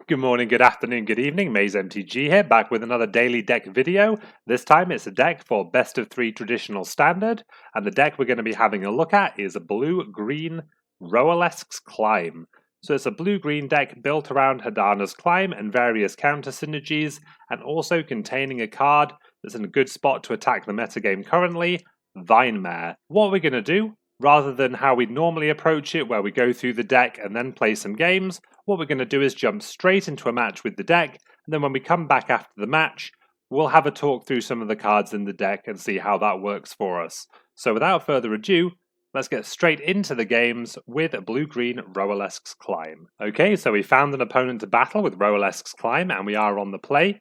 Good morning, good afternoon, good evening. Maze MTG here, back with another daily deck video. This time it's a deck for best of 3 traditional standard, and the deck we're going to be having a look at is a blue-green Roalesk'S Climb. So it's a blue-green deck built around Hadana'S Climb and various counter synergies, and also containing a card that's in a good spot to attack the metagame currently, Vine Mare. What we're going to do, rather than how we'd normally approach it, where we go through the deck and then play some games, what we're going to do is jump straight into a match with the deck, and then when we come back after the match, we'll have a talk through some of the cards in the deck and see how that works for us. So without further ado, let's get straight into the games with blue-green Roalesk'S Climb. Okay, so we found an opponent to battle with Roalesk'S Climb, and we are on the play.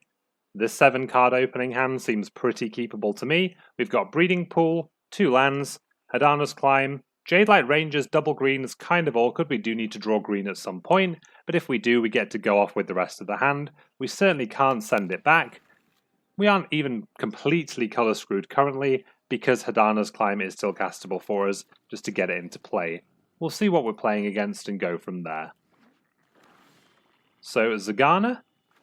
This 7-card opening hand seems pretty keepable to me. We've got Breeding Pool, 2 lands, Hadana'S Climb, Jadelight Ranger's double green is kind of awkward. We do need to draw green at some point, but if we do, we get to go off with the rest of the hand. We certainly can't send it back. We aren't even completely color screwed currently, because Hadana'S Climb is still castable for us, just to get it into play. We'll see what we're playing against and go from there. So Zegana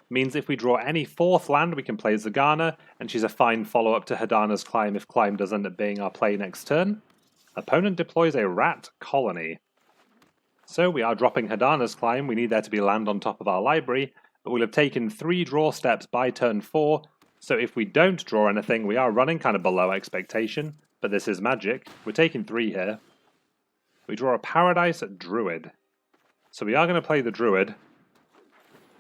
means if we draw any 4th land, we can play Zegana, and she's a fine follow-up to Hadana'S Climb if Climb does end up being our play next turn. Opponent deploys a rat colony. So we are dropping Hadana'S Climb. We need there to be land on top of our library, but we'll have taken 3 draw steps by turn 4, so if we don't draw anything, we are running kind of below expectation, but this is magic. We're taking 3 here. We draw a Paradise Druid. So we are going to play the Druid.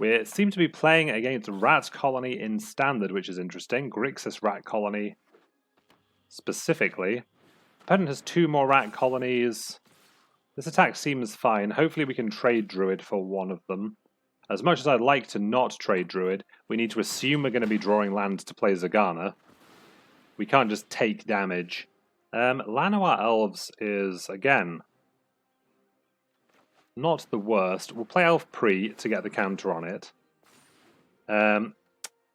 We seem to be playing against Rat Colony in Standard, which is interesting. Grixis Rat Colony specifically. Opponent has 2 more rat colonies. This attack seems fine. Hopefully we can trade Druid for one of them. As much as I'd like to not trade Druid, we need to assume we're going to be drawing land to play Zegana. We can't just take damage. Llanowar Elves is, again, not the worst. We'll play Elf Pre to get the counter on it.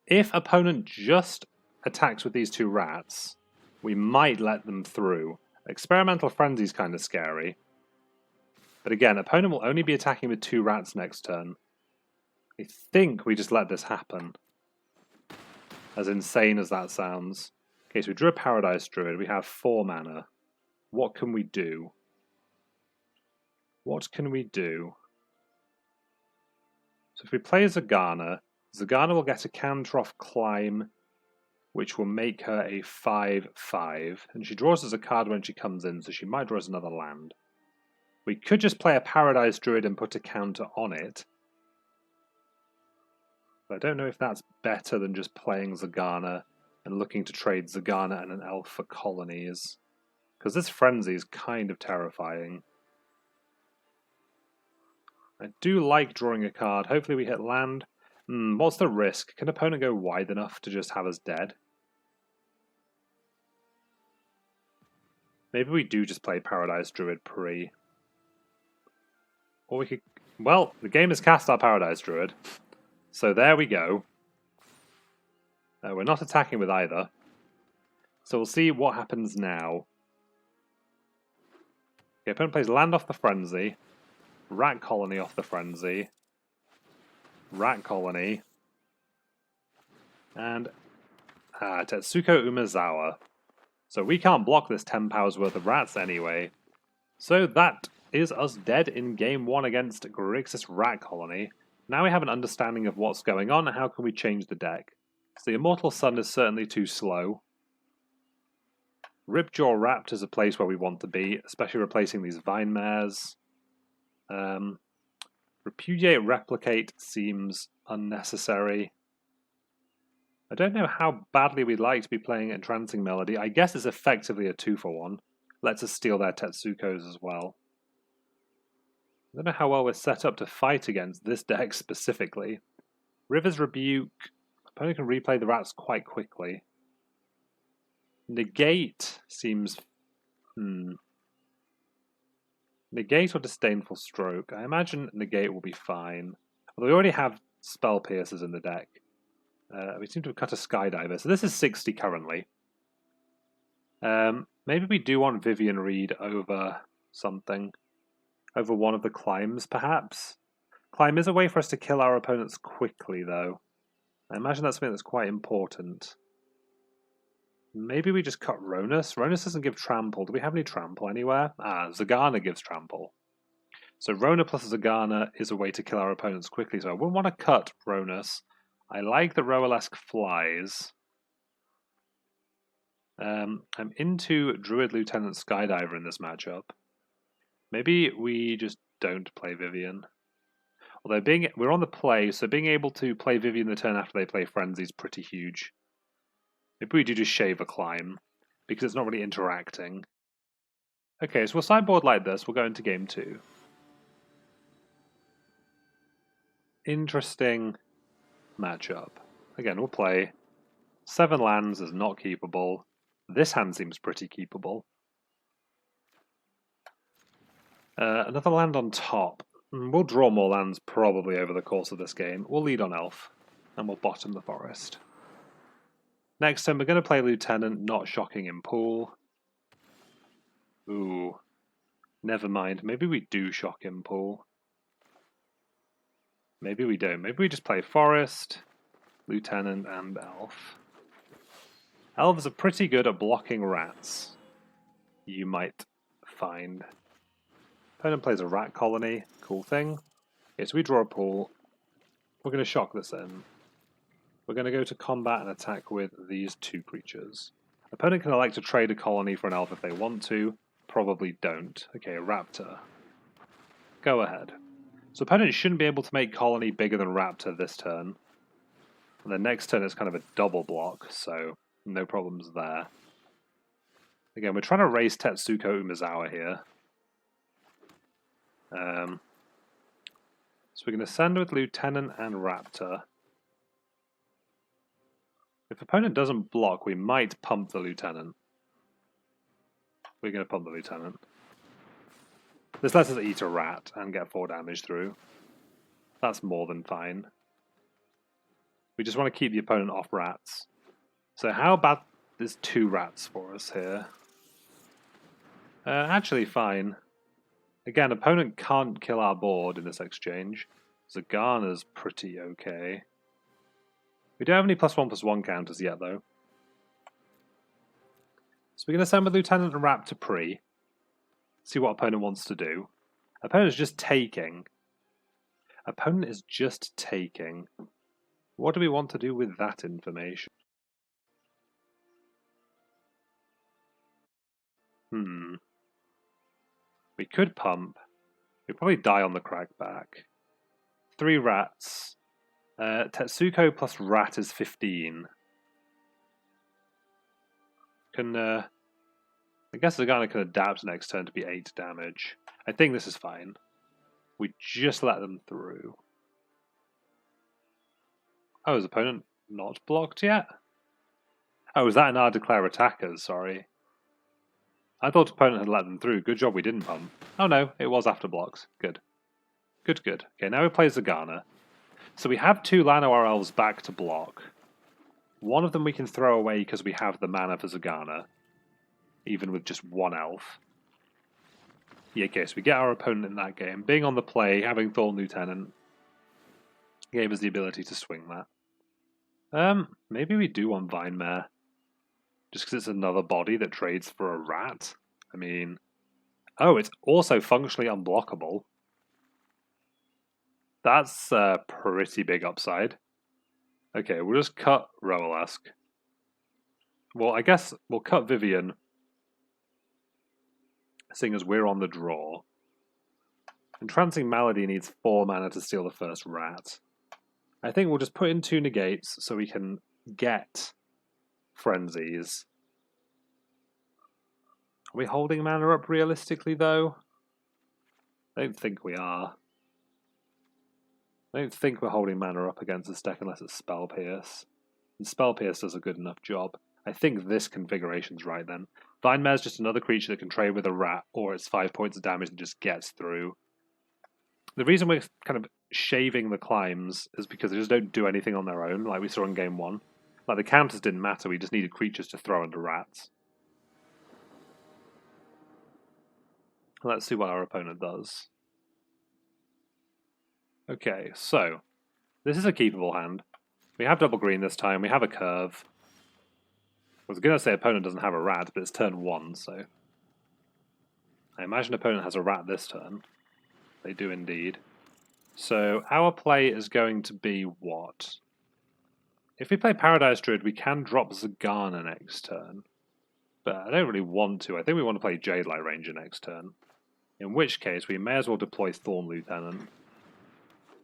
If opponent just attacks with these 2 rats, we might let them through. Experimental Frenzy is kind of scary. But again, opponent will only be attacking with 2 rats next turn. I think we just let this happen. As insane as that sounds. Okay, so we drew a Paradise Druid. We have 4 mana. What can we do? What can we do? So if we play Zegana, Zegana will get a counter off Climb, which will make her a 5/5, and she draws us a card when she comes in, so she might draw us another land. We could just play a Paradise Druid and put a counter on it, but I don't know if that's better than just playing Zegana and looking to trade Zegana and an elf for colonies, because this Frenzy is kind of terrifying. I do like drawing a card. Hopefully we hit land. What's the risk? Can opponent go wide enough to just have us dead? Maybe we do just play Paradise Druid pre. Or we could... Well, the game has cast our Paradise Druid. So there we go. We're not attacking with either. So we'll see what happens now. Okay, opponent plays land off the Frenzy. Rat Colony off the Frenzy. Rat Colony. And Tetsuko Umezawa. So we can't block this 10 powers worth of rats anyway. So that is us dead in game 1 against Grixis Rat Colony. Now we have an understanding of what's going on and how can we change the deck. So the Immortal Sun is certainly too slow. Ripjaw Raptor is a place where we want to be, especially replacing these Vine Mares. Repudiate Replicate seems unnecessary. I don't know how badly we'd like to be playing Entrancing Melody. I guess it's effectively a 2-for-1. Lets us steal their Tetsukos as well. I don't know how well we're set up to fight against this deck specifically. River's Rebuke. Opponent can replay the rats quite quickly. Negate seems... Negate or Disdainful Stroke? I imagine Negate will be fine. Although we already have Spell Piercers in the deck. We seem to have cut a Skydiver, so this is 60 currently. Maybe we do want Vivien Reid over something. Over one of the climbs, perhaps? Climb is a way for us to kill our opponents quickly, though. I imagine that's something that's quite important. Maybe we just cut Rhonas. Rhonas doesn't give trample. Do we have any trample anywhere? Ah, Zegana gives trample. So Rhona plus Zegana is a way to kill our opponents quickly, so I wouldn't want to cut Rhonas. I like the Roalesk's flies. I'm into Druid Lieutenant Skydiver in this matchup. Maybe we just don't play Vivien. Although we're on the play, so being able to play Vivien the turn after they play Frenzy is pretty huge. Maybe we do just shave a climb, because it's not really interacting. Okay, so we'll sideboard like this. We'll go into game 2. Interesting matchup. Again, we'll play 7 lands is not keepable. This hand seems pretty keepable. Another land on top. We'll draw more lands probably over the course of this game. We'll lead on Elf, and we'll bottom the forest. Next turn, we're going to play Lieutenant, not shocking in pool. Ooh. Never mind. Maybe we do shock in pool. Maybe we don't. Maybe we just play Forest, Lieutenant, and Elf. Elves are pretty good at blocking rats, you might find. Opponent plays a rat colony. Cool thing. Okay, so we draw a pool. We're going to shock this in. We're going to go to combat and attack with these 2 creatures. Opponent can elect to trade a colony for an elf if they want to. Probably don't. Okay, a raptor. Go ahead. So opponent shouldn't be able to make colony bigger than raptor this turn. And then next turn it's kind of a double block, so no problems there. Again, we're trying to raise Tetsuko Umezawa here. So we're going to send with Lieutenant and Raptor. If opponent doesn't block, we might pump the Lieutenant. We're going to pump the Lieutenant. This lets us eat a rat and get 4 damage through. That's more than fine. We just want to keep the opponent off rats. So how bad is 2 rats for us here? Actually fine. Again, opponent can't kill our board in this exchange. Zegana's pretty okay. We don't have any +1/+1 counters yet, though. So we're going to send with Lieutenant and Raptor pre. See what opponent wants to do. Opponent is just taking. Opponent is just taking. What do we want to do with that information? We could pump. We'd probably die on the crackback. 3 rats. Tetsuko plus rat is 15. I guess Zegana can adapt next turn to be 8 damage. I think this is fine. We just let them through. Oh, is opponent not blocked yet? Oh, is that in our declare attackers? Sorry. I thought opponent had let them through. Good job we didn't pump. Oh no, it was after blocks. Good. Good, good. Okay, now we play Zegana. So we have 2 Llanowar Elves back to block. One of them we can throw away because we have the mana for Zegana. Even with just 1 elf. Yeah, okay, so we get our opponent in that game. Being on the play, having Thorn Lieutenant, gave us the ability to swing that. Maybe we do want Vine Mare. Just because it's another body that trades for a rat. I mean... Oh, it's also functionally unblockable. That's a pretty big upside. Okay, we'll just cut Roalesk's. Well, I guess we'll cut Vivien, seeing as we're on the draw. Entrancing Malady needs 4 mana to steal the first rat. I think we'll just put in 2 negates so we can get frenzies. Are we holding mana up realistically, though? I don't think we are. I don't think we're holding mana up against this deck unless it's Spell Pierce. And Spell Pierce does a good enough job. I think this configuration's right then. Vine Mare's just another creature that can trade with a rat, or it's 5 points of damage and just gets through. The reason we're kind of shaving the climbs is because they just don't do anything on their own, like we saw in game 1. Like, the counters didn't matter, we just needed creatures to throw under rats. Let's see what our opponent does. Okay, so this is a keepable hand. We have double green this time, we have a curve. I was going to say opponent doesn't have a rat, but it's turn 1, so... I imagine opponent has a rat this turn. They do indeed. So our play is going to be what? If we play Paradise Druid, we can drop Zegana next turn. But I don't really want to. I think we want to play Jadelight Ranger next turn. In which case, we may as well deploy Thorn Lieutenant.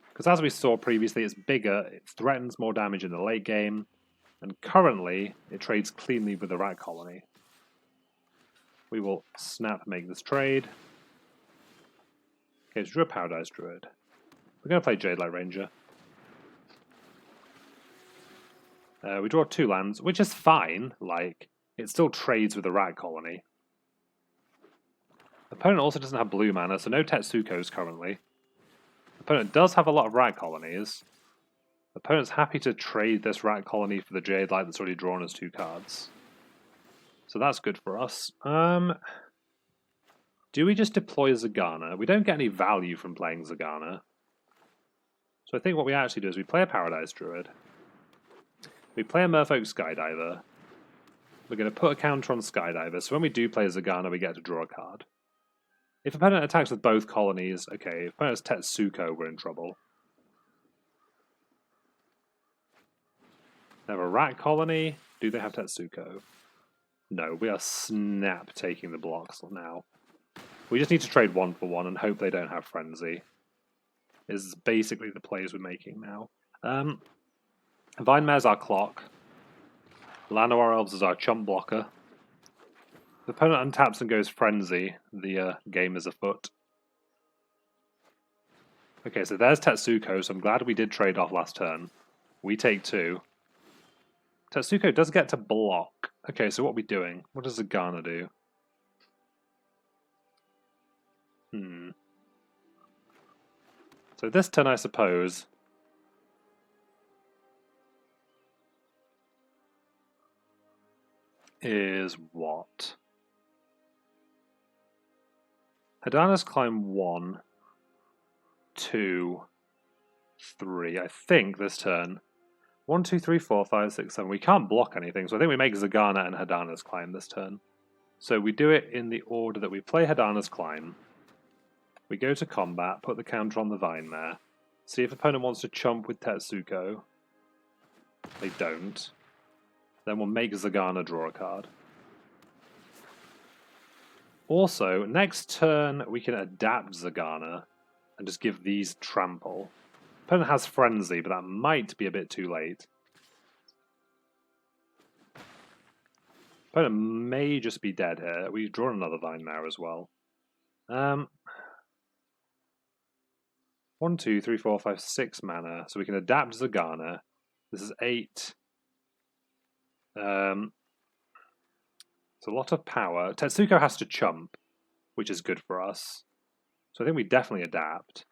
Because as we saw previously, it's bigger, it threatens more damage in the late game, and currently, it trades cleanly with the Rat Colony. We will snap make this trade. Okay, so drew a Paradise Druid. We're going to play Jadelight Ranger. We draw 2 lands, which is fine, like, it still trades with the Rat Colony. Opponent also doesn't have blue mana, so no Tetsukos currently. Opponent does have a lot of Rat Colonies. Opponent's happy to trade this Rat Colony for the Jadelight that's already drawn us 2 cards. So that's good for us. Do we just deploy Zegana? We don't get any value from playing Zegana. So I think what we actually do is we play a Paradise Druid. We play a Merfolk Skydiver. We're going to put a counter on Skydiver, so when we do play Zegana, we get to draw a card. If opponent attacks with both colonies, okay, if opponent has Tetsuko, we're in trouble. They have a Rat Colony. Do they have Tetsuko? No, we are snap taking the blocks now. We just need to trade 1 for 1 and hope they don't have Frenzy. Is basically the plays we're making now. Vine Mare's our clock. Llanowar Elves is our chump blocker. The opponent untaps and goes Frenzy. The game is afoot. Okay, so there's Tetsuko, so I'm glad we did trade off last turn. We take 2. Tetsuko does get to block. Okay, so what are we doing? What does Zegana do? So this turn, I suppose... is what? Hadana'S climb 1, 2, 3. I think this turn. 1, 2, 3, 4, 5, 6, 7. We can't block anything, so I think we make Zegana and Hadana'S climb this turn. So we do it in the order that we play Hadana'S climb. We go to combat, put the counter on the Vine Mare. See if opponent wants to chump with Tetsuko. They don't. Then we'll make Zegana draw a card. Also, next turn we can adapt Zegana and just give these trample. Opponent has Frenzy, but that might be a bit too late. Opponent may just be dead here. We've drawn another Vine Mare as well. 1, 2, 3, 4, 5, 6 mana. So we can adapt Zegana. This is 8. It's a lot of power. Tetsuko has to chump, which is good for us. So I think we definitely adapt.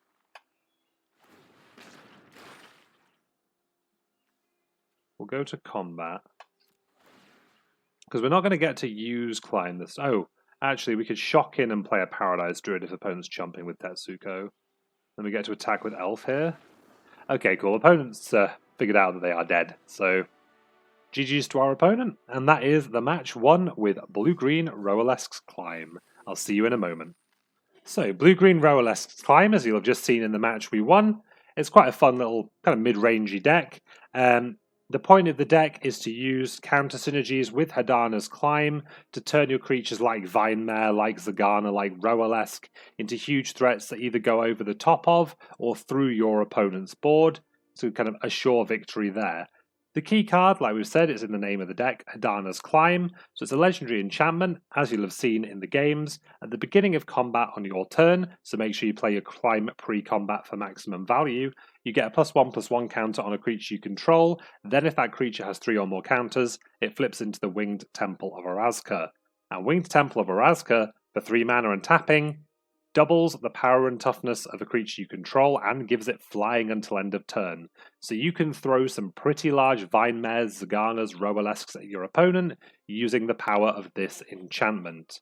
We'll go to combat. Because we're not going to get to use climb this. Oh, actually, we could shock in and play a Paradise Druid if opponent's chumping with Tetsuko. Then we get to attack with Elf here. Okay, cool. Opponents figured out that they are dead. So, GG's to our opponent. And that is the match won with Blue-Green Roalesk'S Climb. I'll see you in a moment. So, Blue-Green Roalesk'S Climb, as you'll have just seen in the match we won. It's quite a fun little kind of mid-rangey deck. The point of the deck is to use counter synergies with Hadana'S Climb to turn your creatures like Vine Mare, like Zegana, like Roalesk's into huge threats that either go over the top of or through your opponent's board, to kind of assure victory there. The key card, like we've said, is in the name of the deck, Hadana'S Climb. So it's a legendary enchantment, as you'll have seen in the games, at the beginning of combat on your turn, so make sure you play your Climb pre-combat for maximum value. You get a +1/+1 counter on a creature you control, then if that creature has 3 or more counters, it flips into the Winged Temple of Orazca. And Winged Temple of Orazca, for 3 mana and tapping, doubles the power and toughness of a creature you control and gives it flying until end of turn. So you can throw some pretty large Vine Mares, Zeganas, Roalesk's at your opponent using the power of this enchantment.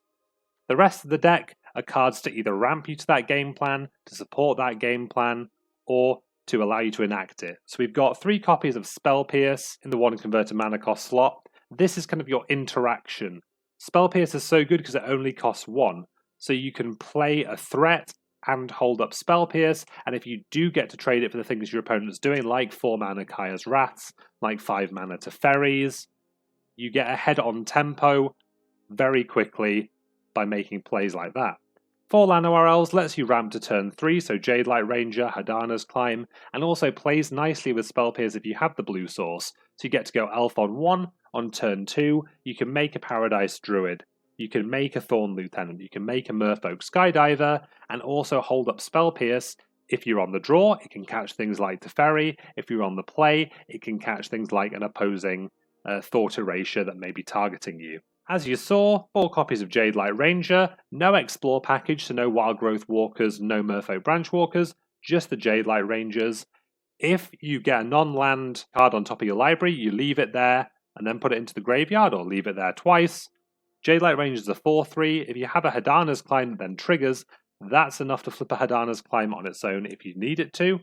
The rest of the deck are cards to either ramp you to that game plan, to support that game plan, or to allow you to enact it. So we've got 3 copies of Spell Pierce in the 1 converted mana cost slot. This is kind of your interaction. Spell Pierce is so good because it only costs 1. So you can play a threat and hold up Spell Pierce, and if you do get to trade it for the things your opponent's doing, like 4 mana Kaya's Wraths, like 5 mana Teferis, you get ahead on tempo very quickly by making plays like that. 4 Llanowar Elves lets you ramp to turn 3, so Jadelight Ranger, Hadana'S climb, and also plays nicely with Spell Pierce if you have the blue source. So you get to go Elf on 1, on turn 2, you can make a Paradise Druid, you can make a Thorn Lieutenant, you can make a Merfolk Skydiver, and also hold up Spell Pierce. If you're on the draw, it can catch things like Teferi. If you're on the play, it can catch things like an opposing Thought Erasure that may be targeting you. As you saw, 4 copies of Jadelight Ranger, no Explore package, so no Wild Growth Walkers, no Merfolk Branch Walkers, just the Jadelight Rangers. If you get a non-land card on top of your library, you leave it there and then put it into the graveyard, or leave it there twice. Jadelight Ranger is a 4/3. If you have a Hadana'S climb that then triggers, that's enough to flip a Hadana'S climb on its own if you need it to.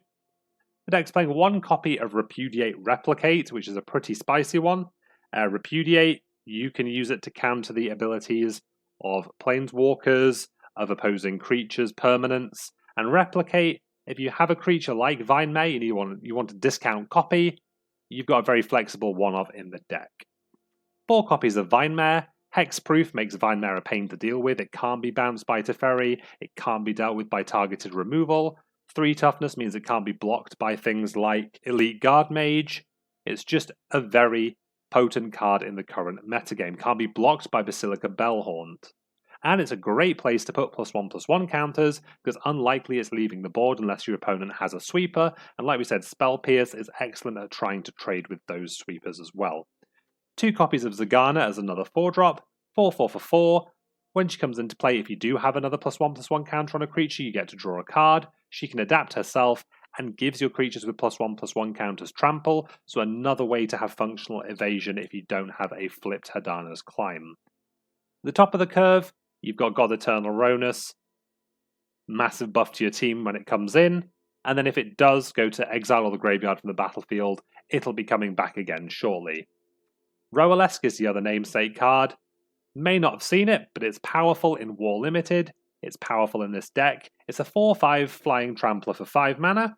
The deck's playing 1 copy of Repudiate Replicate, which is a pretty spicy one. Repudiate, you can use it to counter the abilities of planeswalkers, of opposing creatures, permanents, and Replicate. If you have a creature like Vine Mare and you want to discount copy, you've got a very flexible 1-of in the deck. 4 copies of Vine Mare. Hexproof makes Vine Mare a pain to deal with. It can't be bounced by Teferi. It can't be dealt with by targeted removal. 3 toughness means it can't be blocked by things like Elite Guard Mage. It's just a very potent card in the current metagame. Can't be blocked by Basilica Bellhaunt. And it's a great place to put +1/+1 counters, because unlikely it's leaving the board unless your opponent has a sweeper, and like we said, Spell Pierce is excellent at trying to trade with those sweepers as well. 2 copies of Zegana as another 4-drop, 4/4 for 4. When she comes into play, if you do have another +1/+1 counter on a creature, you get to draw a card. She can adapt herself and gives your creatures with +1/+1 counters trample, so another way to have functional evasion if you don't have a flipped Hadana'S climb. At the top of the curve, you've got God-Eternal Rhonas, massive buff to your team when it comes in, and then if it does go to exile or the graveyard from the battlefield, it'll be coming back again shortly. Roalesk'S is the other namesake card. May not have seen it, but it's powerful in War Limited. It's powerful in this deck. It's a 4/5 flying trampler for 5 mana,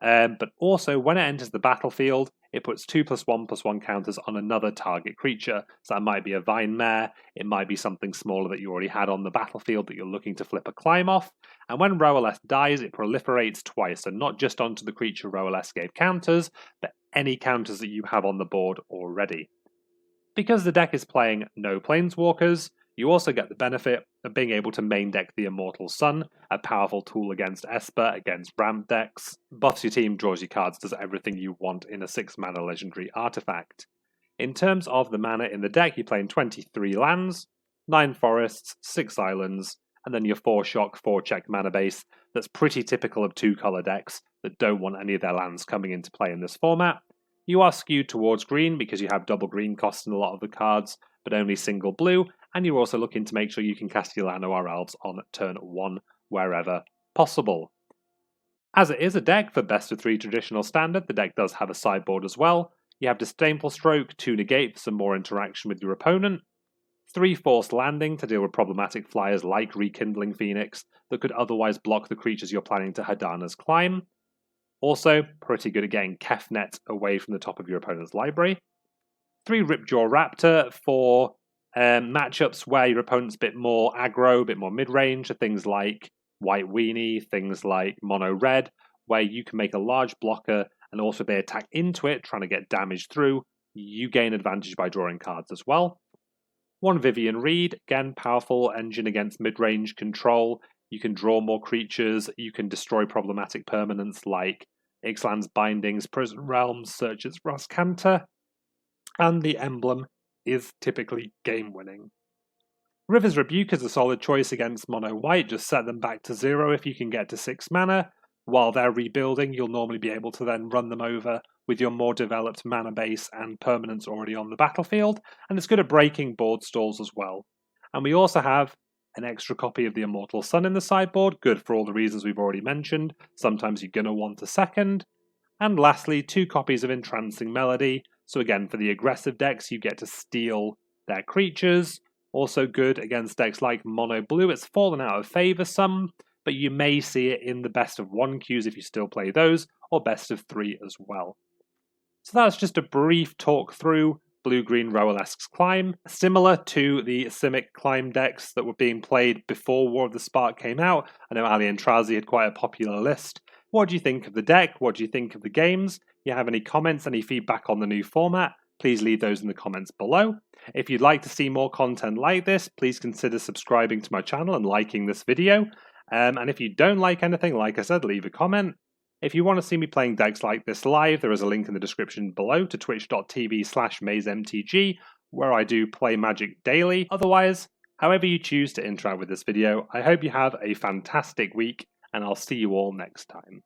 but also when it enters the battlefield, it puts 2 +1/+1 counters on another target creature. So that might be a Vine Mare, it might be something smaller that you already had on the battlefield that you're looking to flip a climb off. And when Roalesk's dies, it proliferates twice, so not just onto the creature Roalesk's gave counters, but any counters that you have on the board already. Because the deck is playing no planeswalkers, you also get the benefit of being able to main deck the Immortal Sun, a powerful tool against Esper, against ramp decks, buffs your team, draws you cards, does everything you want in a 6-mana legendary artifact. In terms of the mana in the deck, you're playing 23 lands, 9 forests, 6 islands, and then your 4-shock, 4-check mana base that's pretty typical of 2-color decks that don't want any of their lands coming into play in this format. You are skewed towards green because you have double green costs in a lot of the cards, but only single blue, and you're also looking to make sure you can cast your Llanowar Elves on turn 1 wherever possible. As it is a deck for best of 3 traditional standard, the deck does have a sideboard as well. You have Disdainful Stroke, 2 Negate for some more interaction with your opponent, 3 Forced Landing to deal with problematic flyers like Rekindling Phoenix that could otherwise block the creatures you're planning to Hadana'S climb. Also, pretty good at getting Kefnet away from the top of your opponent's library. 3 Ripjaw Raptor for matchups where your opponent's a bit more aggro, a bit more mid-range, things like White Weenie, things like Mono Red, where you can make a large blocker and also they attack into it, trying to get damage through. You gain advantage by drawing cards as well. 1 Vivien Reid, again, powerful engine against mid-range control. You can draw more creatures, you can destroy problematic permanents like Ixalan's Bindings, Prison Realms, Searchers Roscanta, and the emblem is typically game-winning. River's Rebuke is a solid choice against mono white, just set them back to 0 if you can get to 6 mana. While they're rebuilding, you'll normally be able to then run them over with your more developed mana base and permanents already on the battlefield, and it's good at breaking board stalls as well. And we also have An extra copy of the Immortal Sun in the sideboard, good for all the reasons we've already mentioned. Sometimes you're going to want a second. And lastly, 2 copies of Entrancing Melody. So again, for the aggressive decks, you get to steal their creatures. Also good against decks like Mono Blue. It's fallen out of favour some, but you may see it in the best of 1 queues if you still play those, or best of 3 as well. So that's just a brief talk through Blue-Green Roalesk'S Climb, similar to the Simic Climb decks that were being played before War of the Spark came out. I know Ali and Trazi had quite a popular list. What do you think of the deck? What do you think of the games? If you have any comments, any feedback on the new format, please leave those in the comments below. If you'd like to see more content like this, please consider subscribing to my channel and liking this video. And if you don't like anything, like I said, leave a comment. If you want to see me playing decks like this live, there is a link in the description below to twitch.tv/mazemtg, where I do play Magic daily. Otherwise, however you choose to interact with this video, I hope you have a fantastic week, and I'll see you all next time.